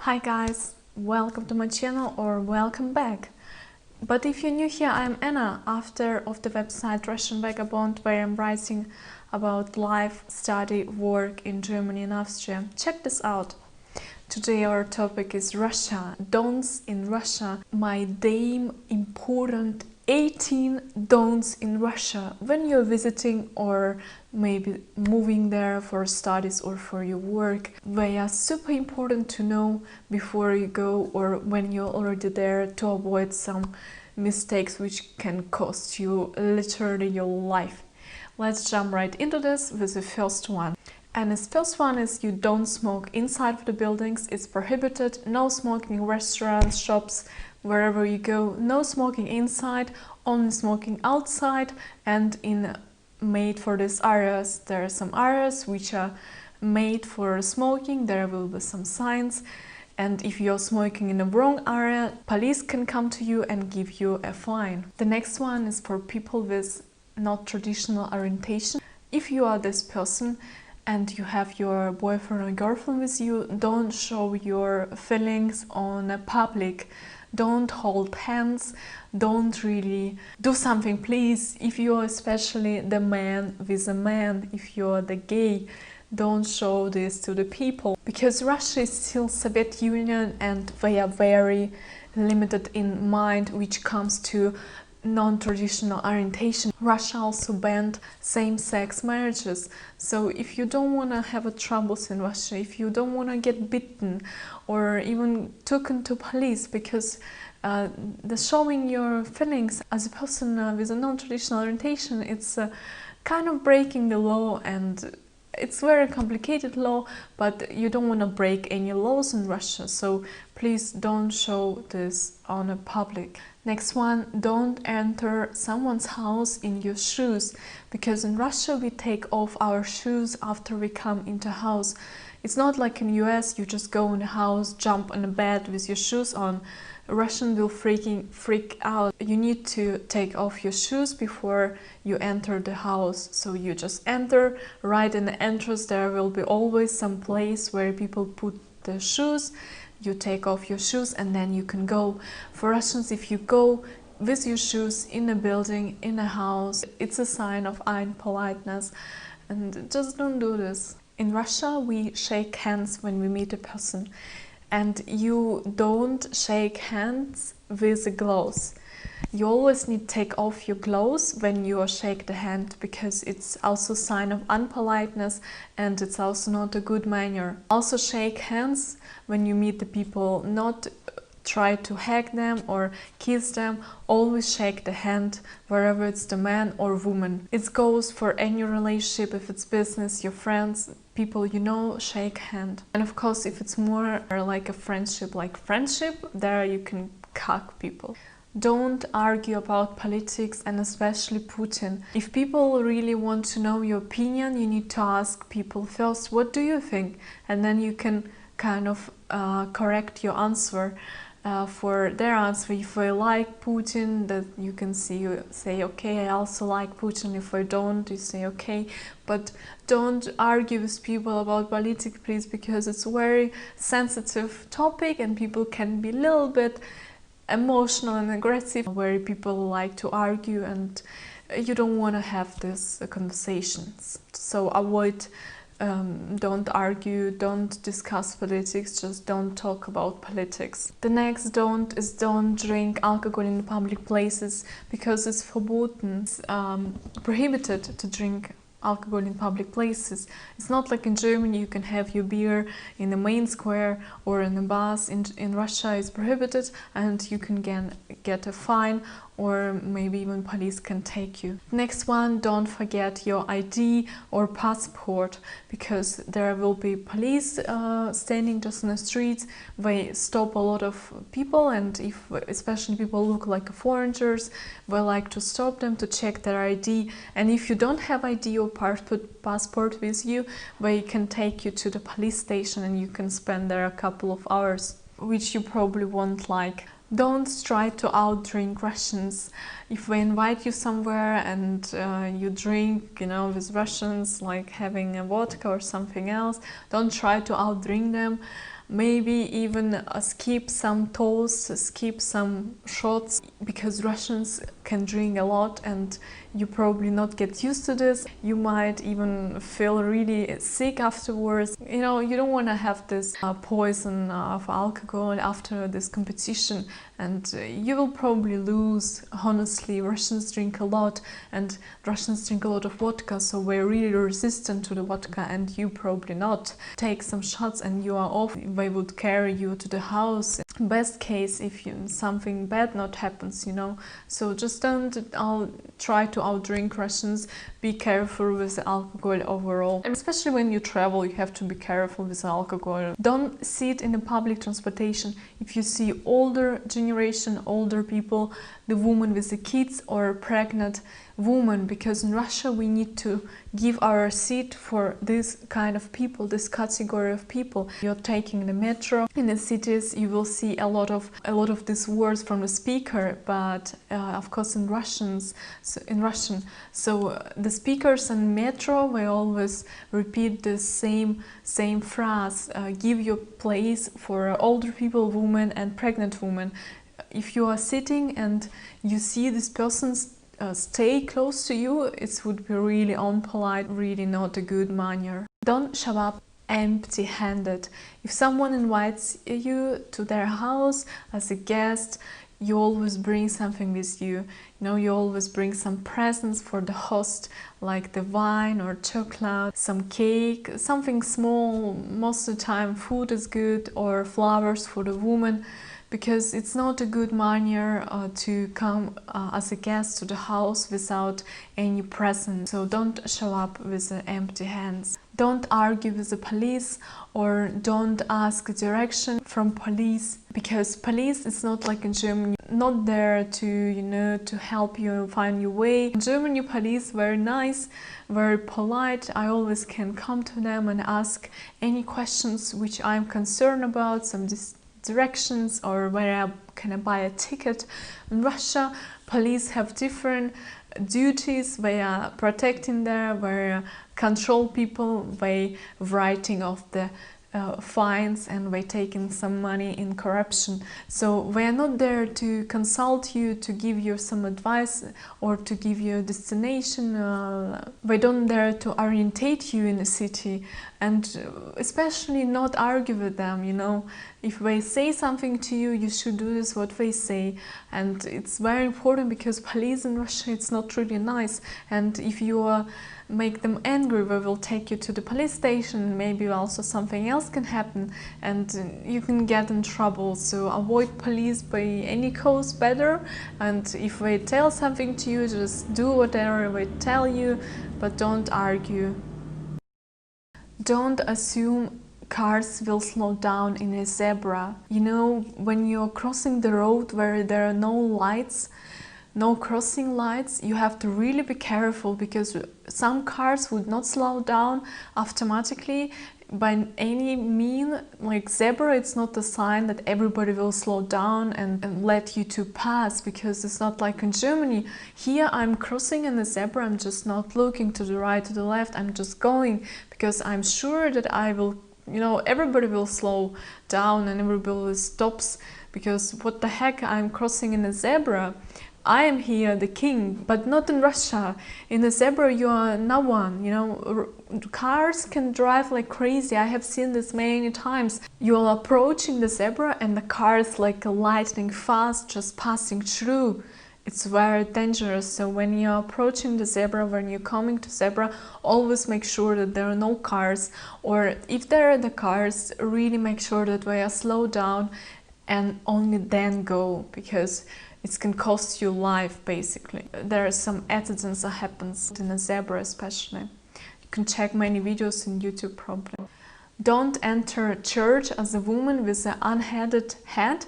Hi guys, welcome to my channel or welcome back. But if you're new here, I'm Anna, author of the website Russian Vagabond, where I'm writing about life, study, work in Germany and Austria. Check this out. Today our topic is Russia, don'ts in Russia. My damn important 18 don'ts in Russia when you're visiting or maybe moving there for studies or for your work. They are super important to know before you go or when you're already there, to avoid some mistakes which can cost you literally your life. Let's jump right into this with the first one. And this first one is you don't smoke inside of the buildings. It's prohibited. No smoking in restaurants, shops, wherever you go. No smoking inside, only smoking outside and in made for these areas. There are some areas which are made for smoking. There will be some signs. And if you're smoking in the wrong area, police can come to you and give you a fine. The next one is for people with not traditional orientation. If you are this person and you have your boyfriend or girlfriend with you, don't show your feelings on a public. Don't hold hands. Don't really do something, please. If you're especially the man with a man, if you're the gay, don't show this to the people. Because Russia is still Soviet Union and they are very limited in mind which comes to non-traditional orientation. Russia also banned same-sex marriages. So if you don't want to have troubles in Russia, if you don't want to get beaten or even taken to police because the showing your feelings as a person with a non-traditional orientation, it's kind of breaking the law, and it's very complicated law, but you don't want to break any laws in Russia, so please don't show this on a public. Next one, don't enter someone's house in your shoes, because in Russia we take off our shoes after we come into house. It's not like in US, you just go in the house, jump on the bed with your shoes on. A Russian will freak out. You need to take off your shoes before you enter the house. So you just enter, right in the entrance there will be always some place where people put their shoes. You take off your shoes and then you can go. For Russians, if you go with your shoes in a building, in a house, it's a sign of unpoliteness, and just don't do this. In Russia, we shake hands when we meet a person, and you don't shake hands with the gloves. You always need to take off your gloves when you shake the hand, because it's also a sign of unpoliteness and it's also not a good manner. Also shake hands when you meet the people, not try to hug them or kiss them. Always shake the hand wherever it's the man or woman. It goes for any relationship, if it's business, your friends, people you know, shake hand. And of course, if it's more like a friendship, there you can hug people. Don't argue about politics and especially Putin. If people really want to know your opinion, you need to ask people first, what do you think? And then you can kind of correct your answer for their answer. If I like Putin, that you can say, okay, I also like Putin. If I don't, you say, okay. But don't argue with people about politics, please, because it's a very sensitive topic and people can be a little bit emotional and aggressive, where people like to argue, and you don't want to have these conversations. So avoid, don't argue, don't discuss politics, just don't talk about politics. The next don't is don't drink alcohol in public places, because it's forbidden, it's prohibited to drink alcohol in public places. It's not like in Germany you can have your beer in the main square or in the bars. In Russia it's prohibited and you can get a fine, or maybe even police can take you. Next one, don't forget your ID or passport, because there will be police standing just in the streets. They stop a lot of people, and if especially people look like foreigners, they like to stop them to check their ID. And if you don't have ID or passport with you, they can take you to the police station and you can spend there a couple of hours, which you probably won't like. Don't try to outdrink Russians. If they invite you somewhere and you drink, with Russians, like having a vodka or something else, don't try to outdrink them. maybe even skip some toasts, skip some shots, because Russians can drink a lot and you probably not get used to this. You might even feel really sick afterwards. You know, you don't want to have this poison of alcohol after this competition, and you will probably lose. Honestly, Russians drink a lot, and Russians drink a lot of vodka, so we're really resistant to the vodka, and you probably not. Take some shots and you are off. They would carry you to the house. Best case, if something bad not happens, you know. So just don't try to outdrink Russians. Be careful with alcohol overall, and especially when you travel, you have to be careful with alcohol. Don't sit in the public transportation if you see older generation, older people, the woman with the kids or pregnant woman, because in Russia we need to give our seat for this kind of people, this category of people. You're taking the metro in the cities, you will see a lot of these words from the speaker, but of course in Russian. So the speakers in metro, they always repeat the same phrase: give your place for older people, women and pregnant women. If you are sitting and you see this person stay close to you, it would be really unpolite, really not a good manner. Don't show up empty-handed. If someone invites you to their house as a guest, you always bring something with you. You know, you always bring some presents for the host, like the wine or chocolate, some cake, something small. Most of the time food is good, or flowers for the woman, because it's not a good manner to come as a guest to the house without any present. So don't show up with empty hands. Don't argue with the police, or don't ask direction from police, because police is not like in Germany, not there to, you know, to help you find your way. In Germany, police very nice, very polite. I always can come to them and ask any questions which I'm concerned about, some directions, or where can I buy a ticket. In Russia, police have different duties. They are protecting there, they control people, they writing off the fines, and they taking some money in corruption. So they are not there to consult you, to give you some advice, or to give you a destination. They don't there to orientate you in the city, and especially not argue with them, you know. If they say something to you, you should do this what they say. And it's very important, because police in Russia, it's not really nice, and if you make them angry, they will take you to the police station. Maybe also something else can happen, and you can get in trouble. So avoid police by any cost better, and if they tell something to you, just do whatever they tell you, but don't argue. Don't assume cars will slow down in a zebra. You know, when you're crossing the road where there are no lights, no crossing lights, you have to really be careful, because some cars would not slow down automatically by any mean. Like zebra, it's not a sign that everybody will slow down and let you to pass, because it's not like in Germany. Here I'm crossing in the zebra, I'm just not looking to the right, to the left, I'm just going, because I'm sure that I will, you know, everybody will slow down and everybody stops, because what the heck, I'm crossing in a zebra. I am here the king, but not in Russia. In a zebra you are no one, you know. Cars can drive like crazy. I have seen this many times. You are approaching the zebra and the car is like a lightning fast, just passing through. It's very dangerous. So when you're approaching the zebra, when you're coming to zebra, always make sure that there are no cars, or if there are the cars, really make sure that they are slowed down and only then go, because it can cost you life, basically. There are some accidents that happens in a zebra especially. You can check many videos on YouTube probably. Don't enter a church as a woman with an unheaded head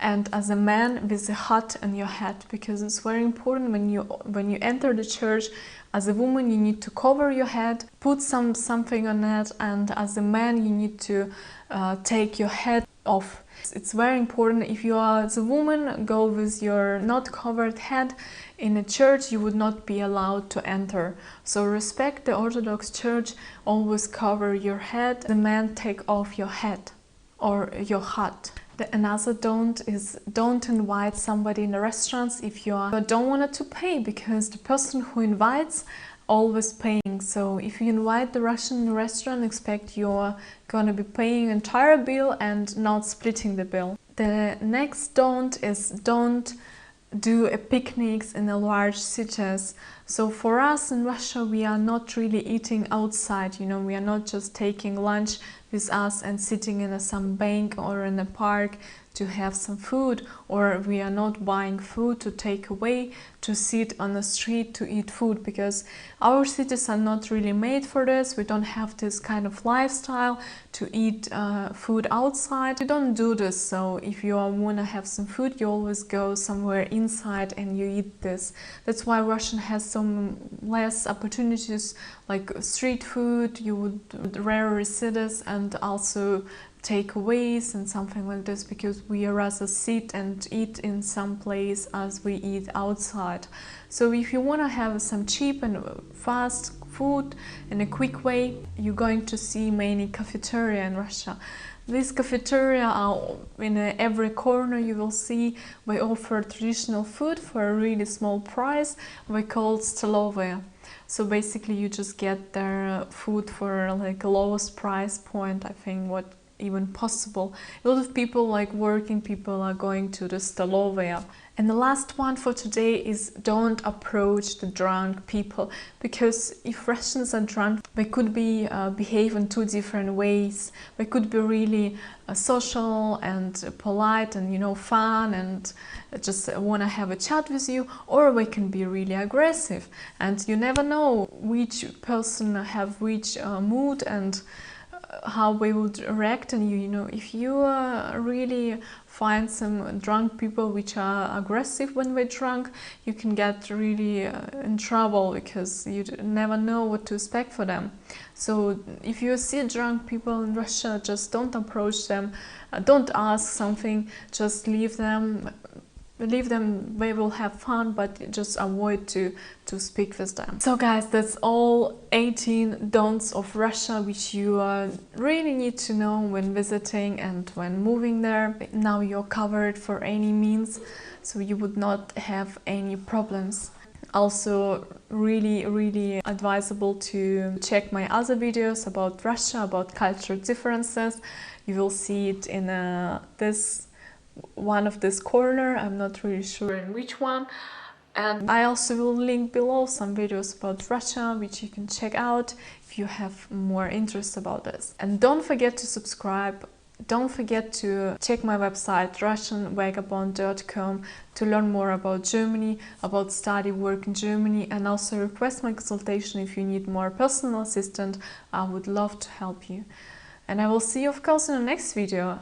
and as a man with a hat on your head, because it's very important when you enter the church. As a woman, you need to cover your head, put something on it, and as a man, you need to take your head off. It's very important. If you are as a woman, go with your not covered head in a church, you would not be allowed to enter. So respect the Orthodox Church, always cover your head. The man, take off your head. or your hut. Another don't is don't invite somebody in the restaurants if you don't want to pay, because the person who invites always paying. So if you invite the Russian restaurant, expect you're gonna be paying entire bill and not splitting the bill. The next don't is don't do picnics in the large cities. So for us in Russia, we are not really eating outside, you know, we are not just taking lunch with us and sitting in some bank or in a park to have some food, or we are not buying food to take away to sit on the street to eat food, because our cities are not really made for this. We don't have this kind of lifestyle to eat food outside. We don't do this. So if you want to have some food, you always go somewhere inside and you eat this. That's why Russia has some less opportunities like street food. You would rarely see this, and also takeaways and something like this, because we rather sit and eat in some place as we eat outside. So if you want to have some cheap and fast food in a quick way, you're going to see many cafeteria in Russia. These cafeteria are in every corner. You will see they offer traditional food for a really small price. They call stolovaya. So basically you just get their food for like a lowest price point, I think, what even possible. A lot of people, like working people, are going to the stolovaya. And the last one for today is don't approach the drunk people, because if Russians are drunk, they could be behave in two different ways. They could be really social and polite and, you know, fun and just want to have a chat with you, or they can be really aggressive, and you never know which person have which mood and how they would react on you. You know, if you really find some drunk people which are aggressive when they're drunk, you can get really in trouble, because you never know what to expect for them. So if you see drunk people in Russia, just don't approach them, don't ask something, just leave them, they will have fun, but just avoid to speak with them. So guys, that's all 18 don'ts of Russia which you really need to know when visiting and when moving there. Now you're covered for any means, so you would not have any problems. Also really advisable to check my other videos about Russia, about cultural differences. You will see it in one of this corner. I'm not really sure in which one, and I also will link below some videos about Russia which you can check out if you have more interest about this. And don't forget to subscribe. Don't forget to check my website russianvagabond.com to learn more about Germany, about study, work in Germany, and also request my consultation if you need more personal assistant. I would love to help you. And I will see you, of course, in the next video.